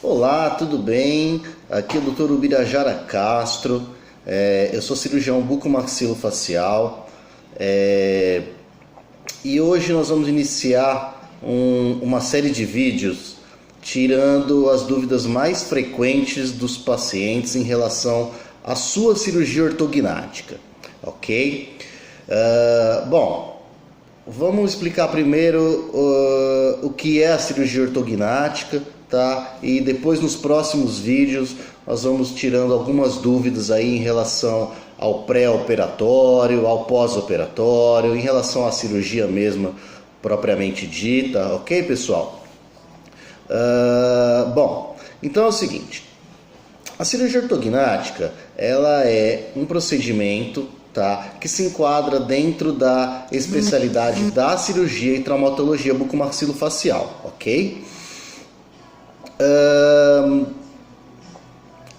Olá, tudo bem? Aqui é o Dr. Ubirajara Castro, eu sou cirurgião bucomaxilofacial e hoje nós vamos iniciar uma série de vídeos tirando as dúvidas mais frequentes dos pacientes em relação à sua cirurgia ortognática, ok? Bom, vamos explicar primeiro o que é a cirurgia ortognática, tá? E depois nos próximos vídeos nós vamos tirando algumas dúvidas aí em relação ao pré-operatório, ao pós-operatório, em relação à cirurgia mesmo propriamente dita, ok, pessoal? Bom, então é o seguinte, a cirurgia ortognática ela é um procedimento, tá, que se enquadra dentro da especialidade da cirurgia e traumatologia bucomaxilofacial, ok?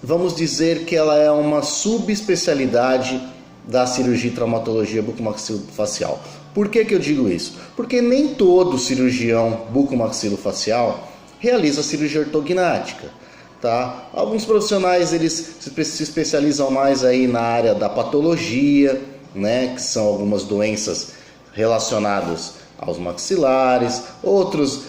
Vamos dizer que ela é uma subespecialidade da cirurgia e traumatologia bucomaxilofacial. Por que eu digo isso? Porque nem todo cirurgião bucomaxilofacial realiza cirurgia ortognática, tá? Alguns profissionais eles se especializam mais aí na área da patologia, né, que são algumas doenças relacionadas aos maxilares, outros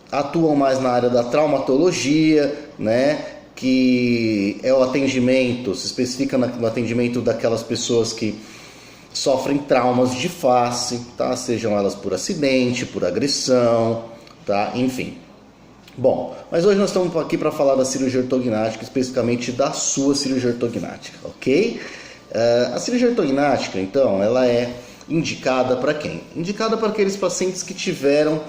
atuam mais na área da traumatologia, né, que é o atendimento, se especifica no atendimento daquelas pessoas que sofrem traumas de face, tá? Sejam elas por acidente, por agressão, tá? Enfim. Bom, mas hoje nós estamos aqui para falar da cirurgia ortognática, especificamente da sua cirurgia ortognática, ok? A cirurgia ortognática, então, ela é indicada para quem? Indicada para aqueles pacientes que tiveram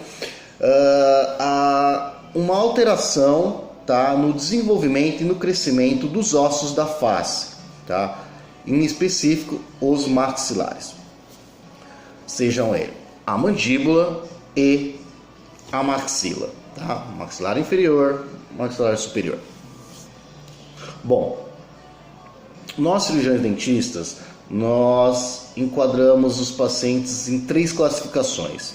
uma alteração, tá, no desenvolvimento e no crescimento dos ossos da face, tá? Em específico os maxilares, sejam eles a mandíbula e a maxila, tá? Maxilar inferior, maxilar superior. Bom, nós cirurgiões dentistas nós enquadramos os pacientes em 3 classificações: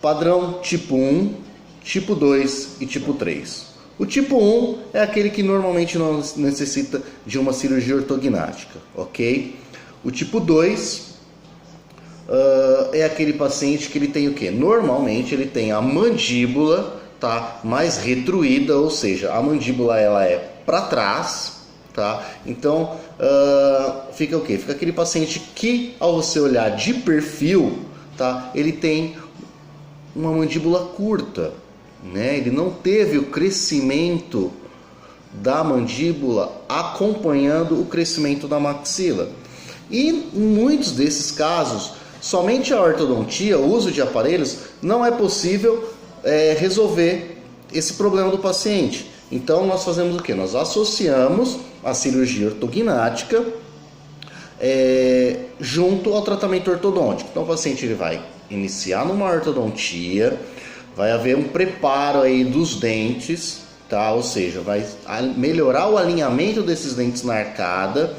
padrão tipo 1, tipo 2 e tipo 3. O tipo 1 é aquele que normalmente não necessita de uma cirurgia ortognática, ok? O tipo 2 é aquele paciente que ele tem o quê? Normalmente ele tem a mandíbula, tá, mais retruída, ou seja, a mandíbula ela é para trás, tá? Então fica o quê? Fica aquele paciente que, ao você olhar de perfil, tá, ele tem uma mandíbula curta, né? Ele não teve o crescimento da mandíbula acompanhando o crescimento da maxila. E em muitos desses casos, somente a ortodontia, o uso de aparelhos, não é possível resolver esse problema do paciente. Então nós fazemos o que? Nós associamos a cirurgia ortognática junto ao tratamento ortodôntico. Então o paciente ele vai iniciar numa ortodontia, vai haver um preparo aí dos dentes, tá? Ou seja, vai melhorar o alinhamento desses dentes na arcada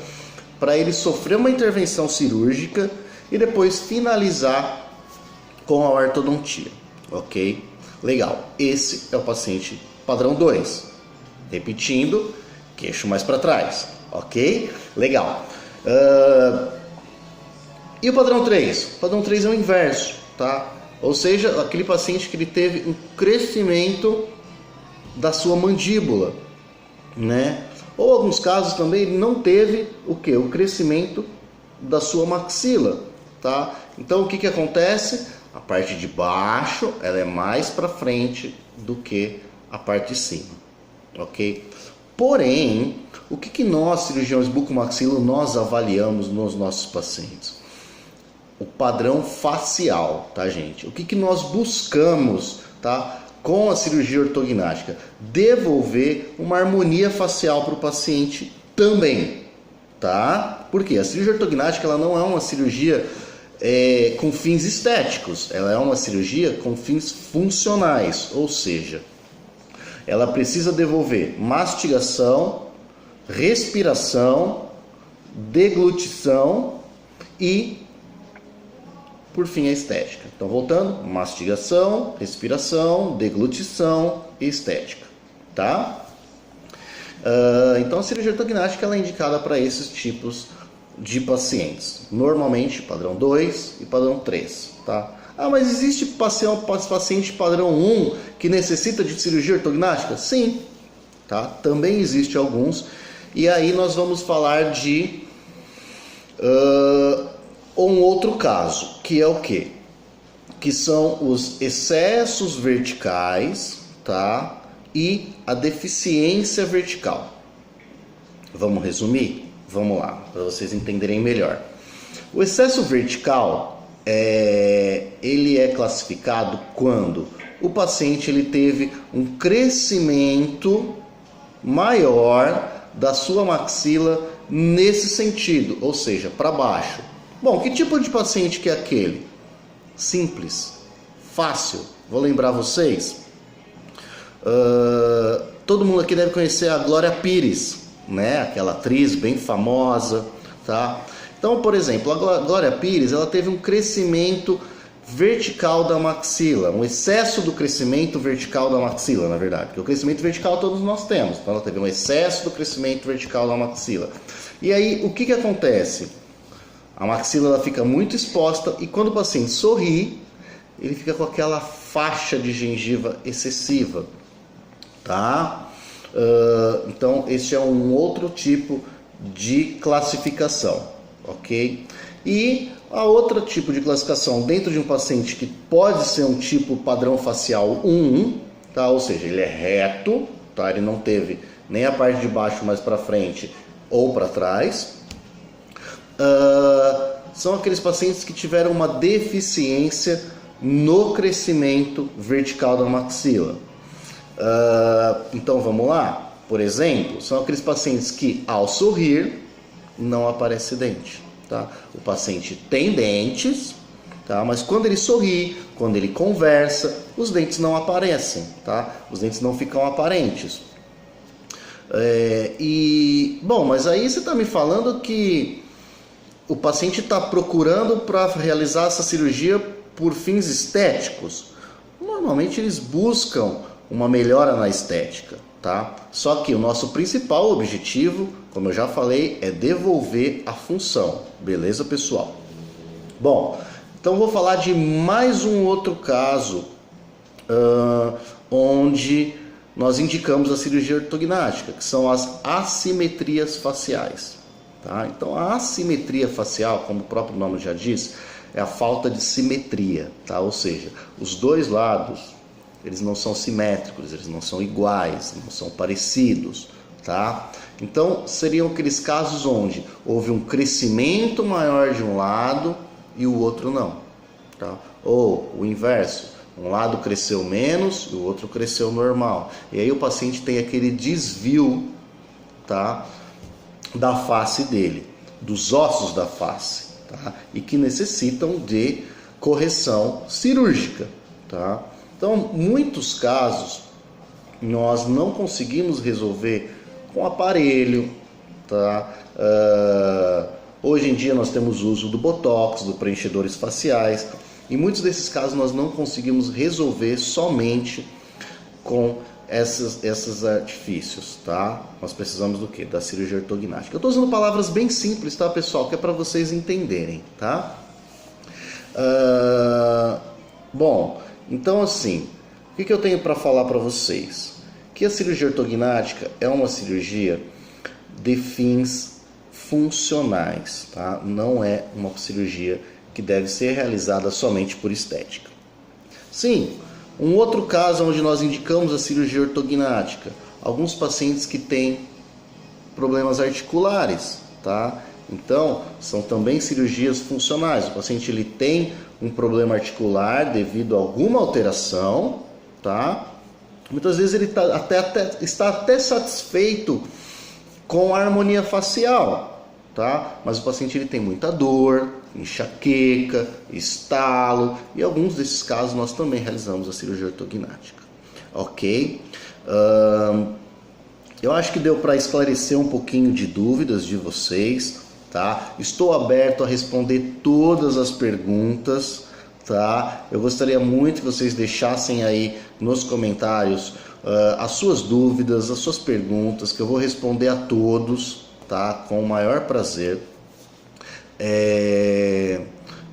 para ele sofrer uma intervenção cirúrgica e depois finalizar com a ortodontia, ok? Legal, esse é o paciente padrão 2. Repetindo, queixo mais para trás, ok? Legal. E o padrão 3? O padrão 3 é o inverso, tá? Ou seja, aquele paciente que ele teve um crescimento da sua mandíbula, né? Ou em alguns casos também ele não teve o que? O crescimento da sua maxila, tá? Então o que acontece? A parte de baixo ela é mais para frente do que a parte de cima, ok? Porém, o que nós cirurgiões bucomaxilo nós avaliamos nos nossos pacientes? O padrão facial, tá, gente? O que nós buscamos, tá, com a cirurgia ortognática? Devolver uma harmonia facial para o paciente também, tá? Porque a cirurgia ortognática ela não é uma cirurgia com fins estéticos, ela é uma cirurgia com fins funcionais, ou seja, ela precisa devolver mastigação, respiração, deglutição e por fim a estética. Então voltando, mastigação, respiração, deglutição e estética, tá? Então a cirurgia ortognática ela é indicada para esses tipos de pacientes, normalmente padrão 2 e padrão 3, tá? Mas existe paciente padrão 1 que necessita de cirurgia ortognática? Sim, tá? Também existe alguns, e aí nós vamos falar de um outro caso, que é o quê? Que são os excessos verticais, tá? E a deficiência vertical. Vamos resumir? Vamos lá, para vocês entenderem melhor. O excesso vertical, ele é classificado quando o paciente ele teve um crescimento maior da sua maxila nesse sentido, ou seja, para baixo. Bom, que tipo de paciente que é aquele? Simples, fácil. Vou lembrar vocês. Todo mundo aqui deve conhecer a Glória Pires, né? Aquela atriz bem famosa, tá? Então, por exemplo, a Glória Pires, ela teve um crescimento vertical da maxila, um excesso do crescimento vertical da maxila, na verdade, porque o crescimento vertical todos nós temos, então ela teve um excesso do crescimento vertical da maxila. E aí, o que acontece? A maxila ela fica muito exposta e quando o paciente sorri, ele fica com aquela faixa de gengiva excessiva, tá? Então, esse é um outro tipo de classificação, ok? E a outra tipo de classificação dentro de um paciente que pode ser um tipo padrão facial 1, tá? Ou seja, ele é reto, tá? Ele não teve nem a parte de baixo mais para frente ou para trás. São aqueles pacientes que tiveram uma deficiência no crescimento vertical da maxila. Então vamos lá, por exemplo, são aqueles pacientes que ao sorrir não aparece dente, tá? O paciente tem dentes, tá? Mas quando ele sorri, quando ele conversa, os dentes não aparecem, tá? Os dentes não ficam aparentes. Bom, mas aí você está me falando que o paciente está procurando para realizar essa cirurgia por fins estéticos? Normalmente eles buscam uma melhora na estética, tá? Só que o nosso principal objetivo, como eu já falei, é devolver a função, beleza, pessoal? Bom, então vou falar de mais um outro caso onde nós indicamos a cirurgia ortognática, que são as assimetrias faciais, tá? Então a assimetria facial, como o próprio nome já diz, é a falta de simetria, tá? Ou seja, os dois lados eles não são simétricos, eles não são iguais, não são parecidos, tá? Então, seriam aqueles casos onde houve um crescimento maior de um lado e o outro não, tá? Ou o inverso, um lado cresceu menos e o outro cresceu normal. E aí o paciente tem aquele desvio, tá? Da face dele, dos ossos da face, tá? E que necessitam de correção cirúrgica, tá? Então, muitos casos nós não conseguimos resolver com aparelho, tá? Hoje em dia nós temos o uso do botox, dos preenchedores faciais, e muitos desses casos nós não conseguimos resolver somente com esses artifícios, tá? Nós precisamos do quê? Da cirurgia ortognática. Eu estou usando palavras bem simples, tá, pessoal? Que é para vocês entenderem, tá? Bom, então assim, o que eu tenho para falar para vocês? Que a cirurgia ortognática é uma cirurgia de fins funcionais, tá? Não é uma cirurgia que deve ser realizada somente por estética. Sim, um outro caso onde nós indicamos a cirurgia ortognática, alguns pacientes que têm problemas articulares, tá? Então, são também cirurgias funcionais. O paciente ele tem um problema articular devido a alguma alteração, tá? Muitas vezes ele está até satisfeito com a harmonia facial, tá? Mas o paciente ele tem muita dor, enxaqueca, estalo, e alguns desses casos nós também realizamos a cirurgia ortognática, ok? Eu acho que deu para esclarecer um pouquinho de dúvidas de vocês, tá? Estou aberto a responder todas as perguntas, tá? Eu gostaria muito que vocês deixassem aí nos comentários as suas dúvidas, as suas perguntas, que eu vou responder a todos, tá? Com o maior prazer.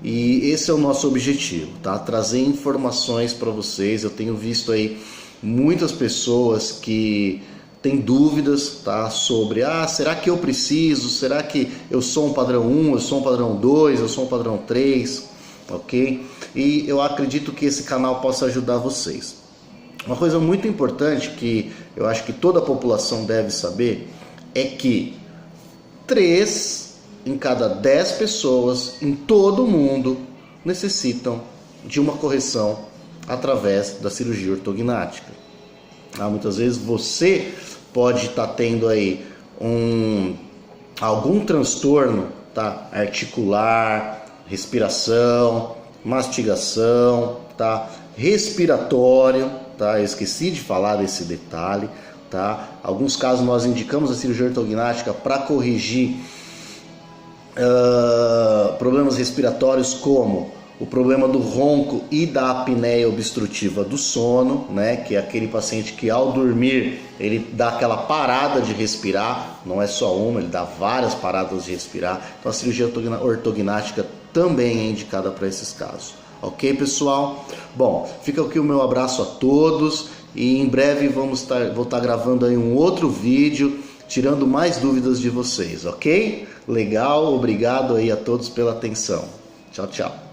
E esse é o nosso objetivo, tá? Trazer informações para vocês. Eu tenho visto aí muitas pessoas que têm dúvidas, tá? Sobre, será que eu preciso? Será que eu sou um padrão 1, eu sou um padrão 2, eu sou um padrão 3, ok? E eu acredito que esse canal possa ajudar vocês. Uma coisa muito importante que eu acho que toda a população deve saber é que 3 em cada 10 pessoas em todo o mundo necessitam de uma correção através da cirurgia ortognática. Muitas vezes você pode estar tendo aí algum transtorno, tá? Articular, respiração, mastigação, tá? Respiratório, tá? Eu esqueci de falar desse detalhe, tá? Alguns casos nós indicamos a cirurgia ortognática para corrigir problemas respiratórios, como o problema do ronco e da apneia obstrutiva do sono, né? Que é aquele paciente que ao dormir ele dá aquela parada de respirar, não é só uma, ele dá várias paradas de respirar. Então a cirurgia ortognática também é indicada para esses casos. Ok, pessoal? Bom, fica aqui o meu abraço a todos e em breve vou estar gravando aí um outro vídeo tirando mais dúvidas de vocês, ok? Legal, obrigado aí a todos pela atenção. Tchau, tchau.